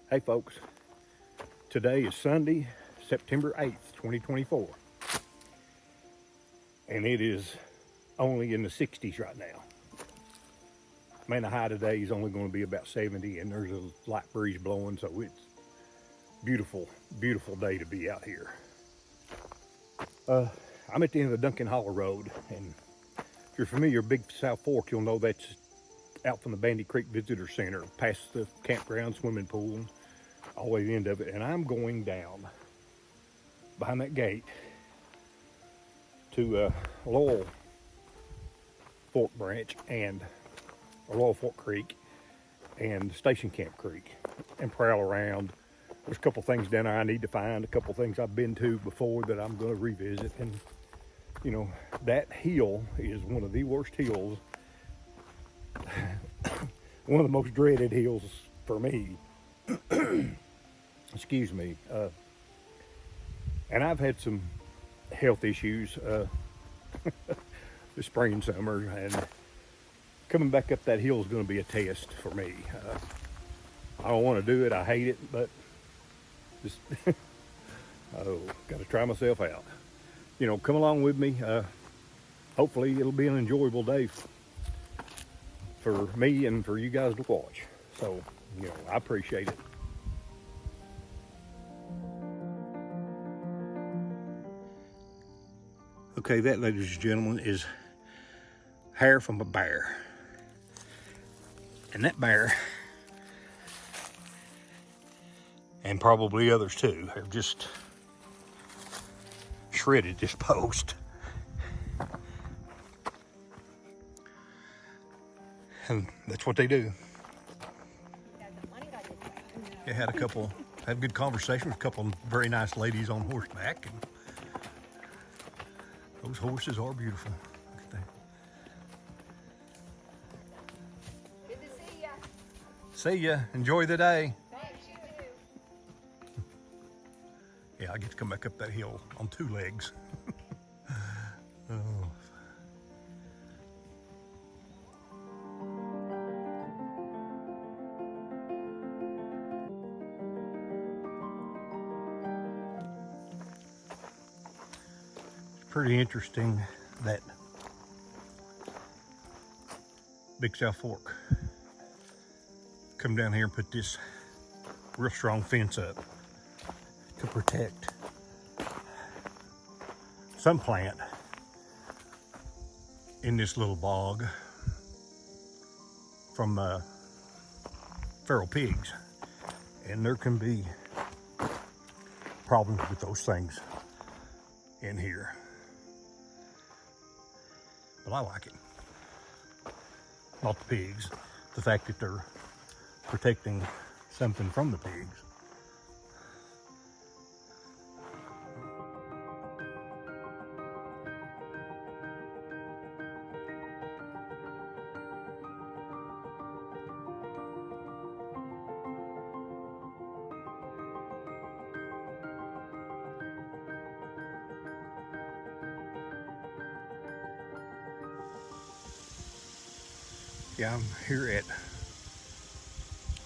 Hey folks, today is Sunday, September 8th, 2024, and it is only in the 60s right now. Man, the high today is only going to be about 70, and there's a light breeze blowing, so it's beautiful, beautiful day to be out here. I'm at the end of the Duncan Hollow Road, and if you're familiar with Big South Fork, you'll know that's out from the Bandy Creek Visitor Center, past the campground, swimming pool, all the way to the end of it, and I'm going down behind that gate to Laurel Fork Branch and Laurel Fork Creek and Station Camp Creek and prowl around. There's a couple things down there I need to find, a couple things I've been to before that I'm going to revisit. And you know, that hill is one of the worst hills, one of the most dreaded hills for me. Excuse me. And I've had some health issues this spring and summer, and coming back up that hill is going to be a test for me. I don't want to do it. I hate it, but just got to try myself out. You know, come along with me. Hopefully, it'll be an enjoyable day for me and for you guys to watch. So, you know, I appreciate it. Okay, that, ladies and gentlemen, is hair from a bear. And that bear, and probably others too, have just shredded this post. And that's what they do. I had a good conversation with a couple of very nice ladies on horseback. And those horses are beautiful. Look at that. Good to see ya. See ya. Enjoy the day. Thanks, you too. Yeah, I get to come back up that hill on two legs. Oh. It's pretty interesting that Big South Fork come down here and put this real strong fence up to protect some plant in this little bog from feral pigs. And there can be problems with those things in here. But I like it. Not the pigs, the fact that they're protecting something from the pigs. Yeah, I'm here at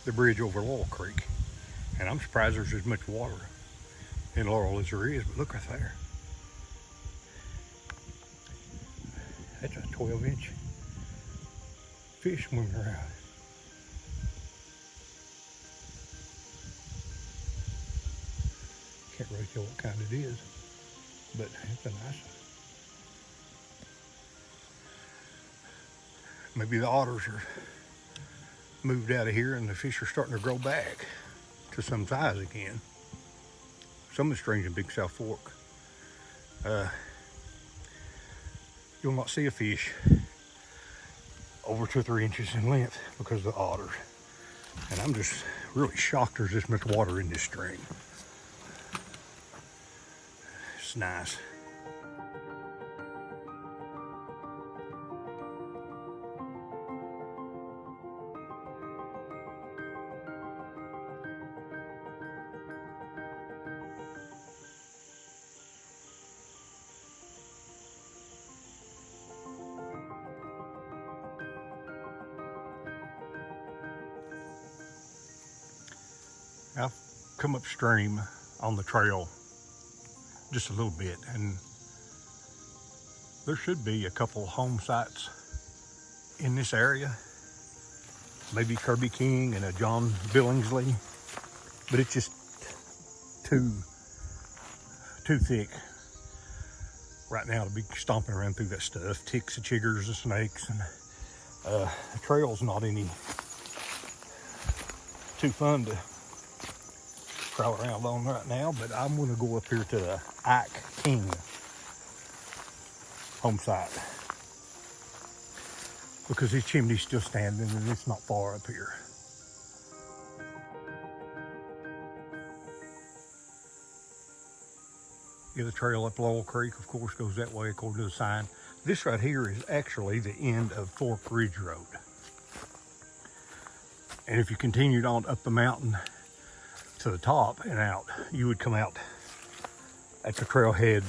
the bridge over Laurel Creek, and I'm surprised there's as much water in Laurel as there is, but look right there. That's a 12-inch fish swimming around. Can't really tell what kind it is, but it's a nice one. Maybe the otters are moved out of here and the fish are starting to grow back to some size again. Some of the streams in Big South Fork, you'll not see a fish over 2 or 3 inches in length because of the otters. And I'm just really shocked there's this much water in this stream. It's nice. I've come upstream on the trail just a little bit, and there should be a couple home sites in this area. Maybe Kirby King and a John Billingsley, but it's just too thick right now to be stomping around through that stuff. Ticks and chiggers and snakes, and the trail's not any too fun to crawl around on right now, but I'm gonna go up here to the Ike King home site because his chimney's still standing and it's not far up here. Yeah, the trail up Laurel Creek, of course, goes that way according to the sign. This right here is actually the end of Fork Ridge Road. And if you continued on up the mountain to the top and out, you would come out at the trailhead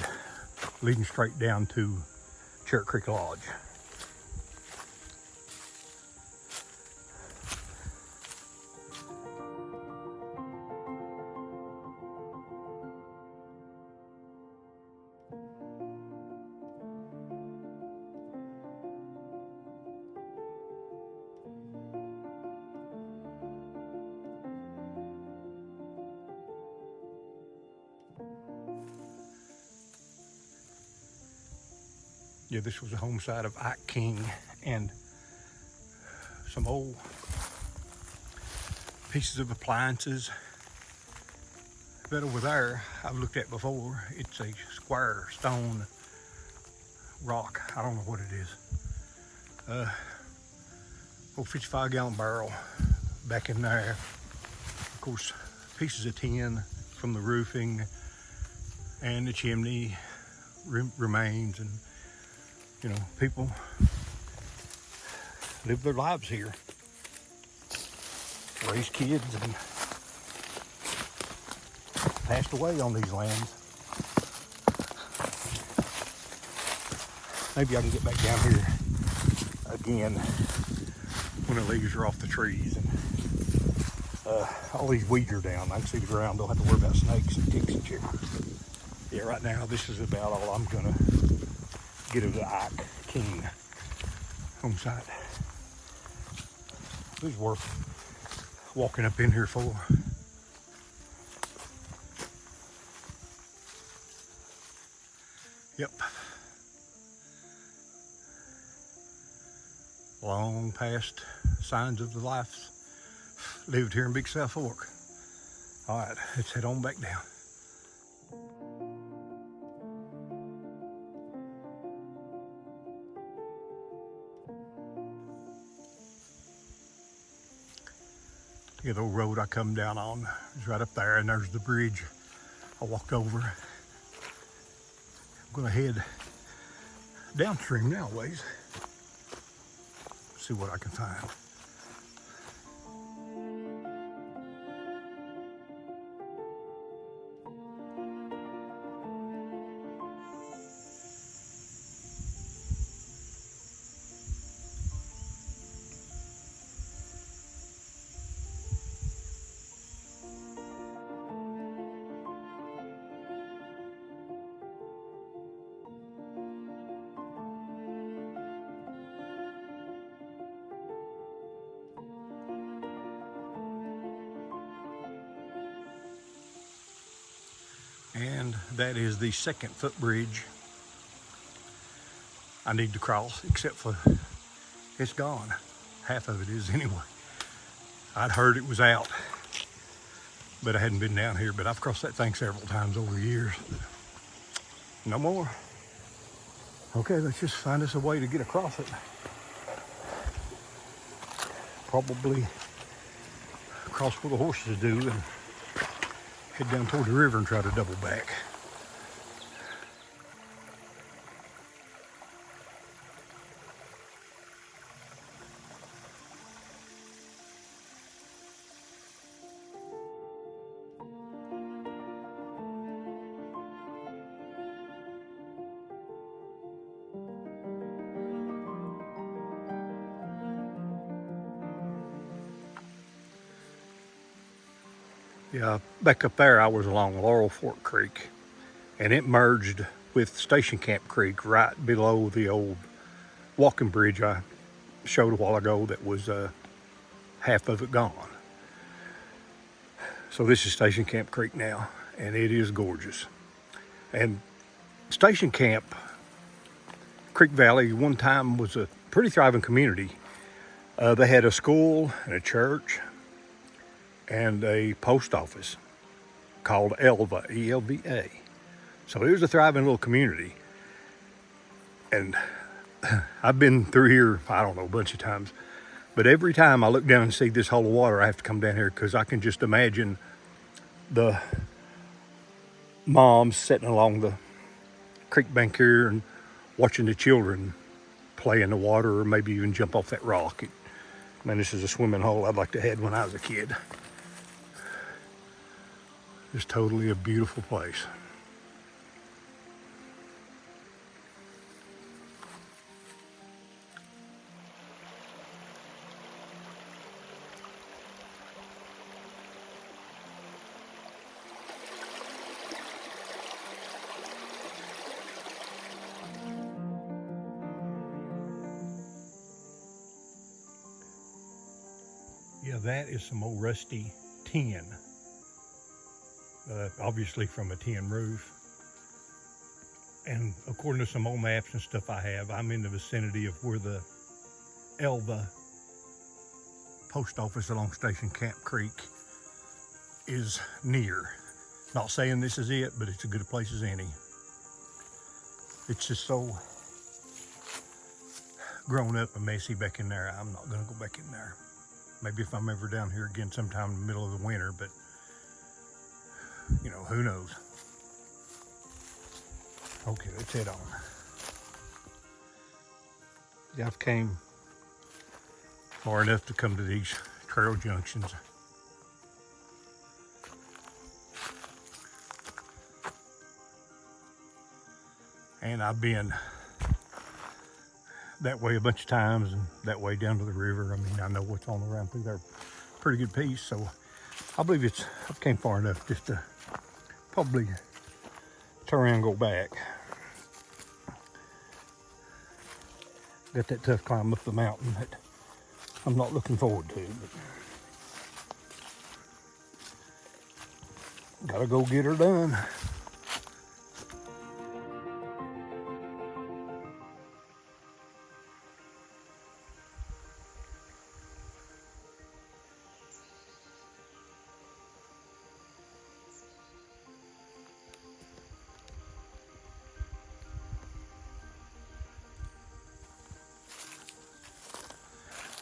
leading straight down to Cherry Creek Lodge. Yeah, this was a home site of Ike King, and some old pieces of appliances. That over there, I've looked at before. It's a square stone rock. I don't know what it is. Old 55-gallon barrel back in there. Of course, pieces of tin from the roofing and the chimney remains, and you know, people live their lives here, raise kids, and passed away on these lands. Maybe I can get back down here again when the leaves are off the trees and all these weeds are down. I can see the ground. Don't have to worry about snakes and ticks and chiggers. Yeah, right now this is about all I'm gonna get of the Ike King home site. It was worth walking up in here for. Yep. Long past signs of the life lived here in Big South Fork. All right, let's head on back down. Yeah, the old road I come down on is right up there, and there's the bridge I walked over. I'm gonna head downstream now a ways, see what I can find. And that is the second footbridge I need to cross, except for it's gone. Half of it is anyway. I'd heard it was out, but I hadn't been down here. But I've crossed that thing several times over the years. No more. Okay, let's just find us a way to get across it. Probably cross where the horses do and head down toward the river and try to double back. Yeah, back up there, I was along Laurel Fork Creek, and it merged with Station Camp Creek right below the old walking bridge I showed a while ago that was half of it gone. So this is Station Camp Creek now, and it is gorgeous. And Station Camp Creek Valley one time was a pretty thriving community. They had a school and a church and a post office called Elva, E-L-V-A. So it was a thriving little community. And I've been through here, I don't know, a bunch of times. But every time I look down and see this hole of water, I have to come down here because I can just imagine the moms sitting along the creek bank here and watching the children play in the water or maybe even jump off that rock. Man, this is a swimming hole I'd like to have when I was a kid. It's totally a beautiful place. Yeah, that is some old rusty tin. Obviously from a tin roof. And according to some old maps and stuff I have, I'm in the vicinity of where the Elva post office along Station Camp Creek is near. Not saying this is it, but it's as good a place as any. It's just so grown up and messy back in there. I'm not gonna go back in there. Maybe if I'm ever down here again sometime in the middle of the winter, but you know, who knows? Okay, let's head on. Yeah, I've came far enough to come to these trail junctions. And I've been that way a bunch of times and that way down to the river. I mean, I know what's on around through there. Pretty good piece. So I believe I've came far enough just to probably turn around and go back. Got that tough climb up the mountain that I'm not looking forward to, but gotta go get her done.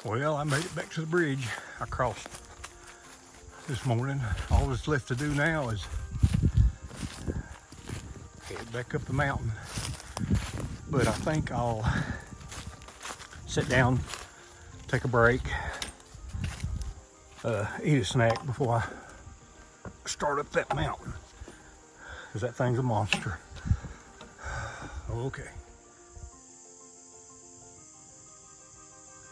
Well, I made it back to the bridge I crossed this morning. All that's left to do now is head back up the mountain. But I think I'll sit down, take a break, eat a snack before I start up that mountain, because that thing's a monster. Okay.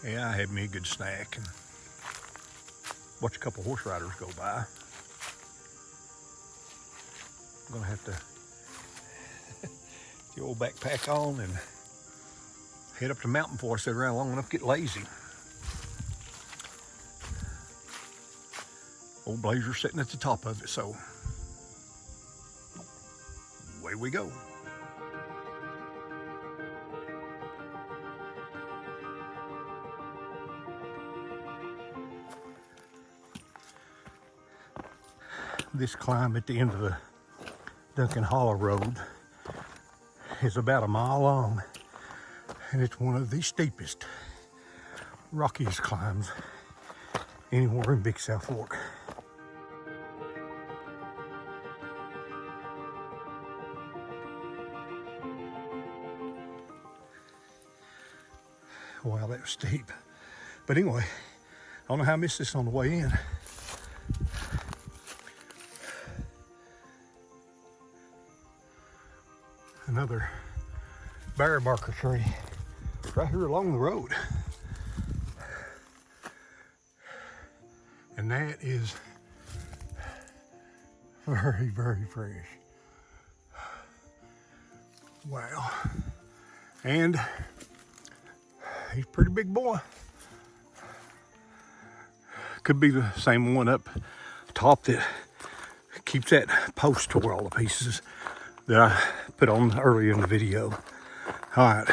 Yeah, I had me a good snack and watch a couple horse riders go by. I'm gonna have to get the old backpack on and head up the mountain before I sit around long enough to get lazy. Old Blazer's sitting at the top of it, so away we go. This climb at the end of the Duncan Hollow Road is about a mile long, and it's one of the steepest, rockiest climbs anywhere in Big South Fork. Wow, that was steep. But anyway, I don't know how I missed this on the way in. Another berry barker tree right here along the road. And that is Very, very fresh. Wow. And he's a pretty big boy. Could be the same one up top that keeps that post tore all the pieces that I put on earlier in the video. All right.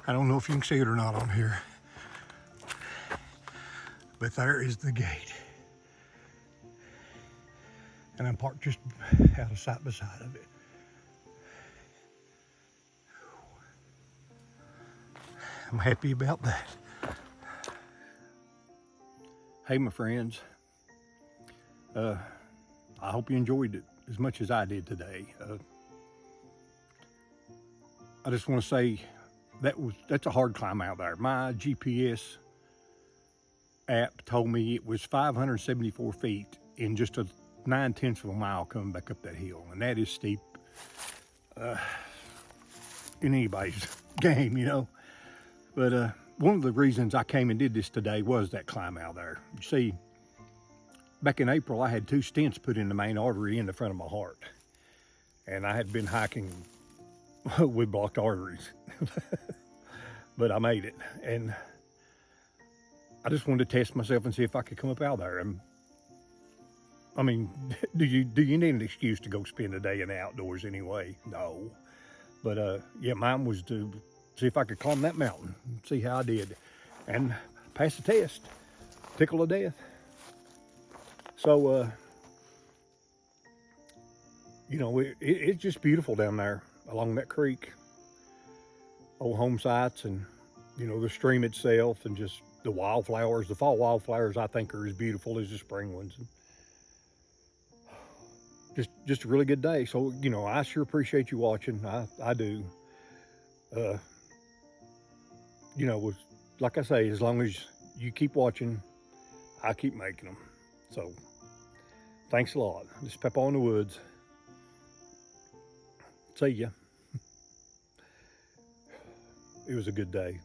I don't know if you can see it or not on here, but there is the gate. And I'm parked just out of sight beside of it. I'm happy about that. Hey, my friends. I hope you enjoyed it as much as I did today. I just want to say that's a hard climb out there. My GPS app told me it was 574 feet in just a 9/10 of a mile coming back up that hill, and that is steep in anybody's game, you know. But one of the reasons I came and did this today was that climb out there. You see, back in April, I had 2 stents put in the main artery in the front of my heart, and I had been hiking with blocked arteries. But I made it, and I just wanted to test myself and see if I could come up out there. And I mean, do you need an excuse to go spend a day in the outdoors anyway? No. But yeah, mine was to see if I could climb that mountain, see how I did, and pass the test, tickle to death. So you know, it's just beautiful down there along that creek. Old Homesites, and you know, the stream itself, and just the wildflowers. The fall wildflowers, I think, are as beautiful as the spring ones. And just a really good day. So, you know, I sure appreciate you watching. I do. You know, like I say, as long as you keep watching, I keep making them. So thanks a lot. This is Peppa in the Woods. See ya. It was a good day.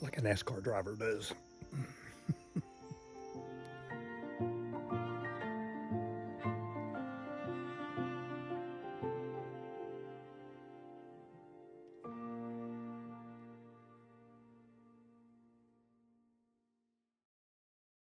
Like a NASCAR driver does.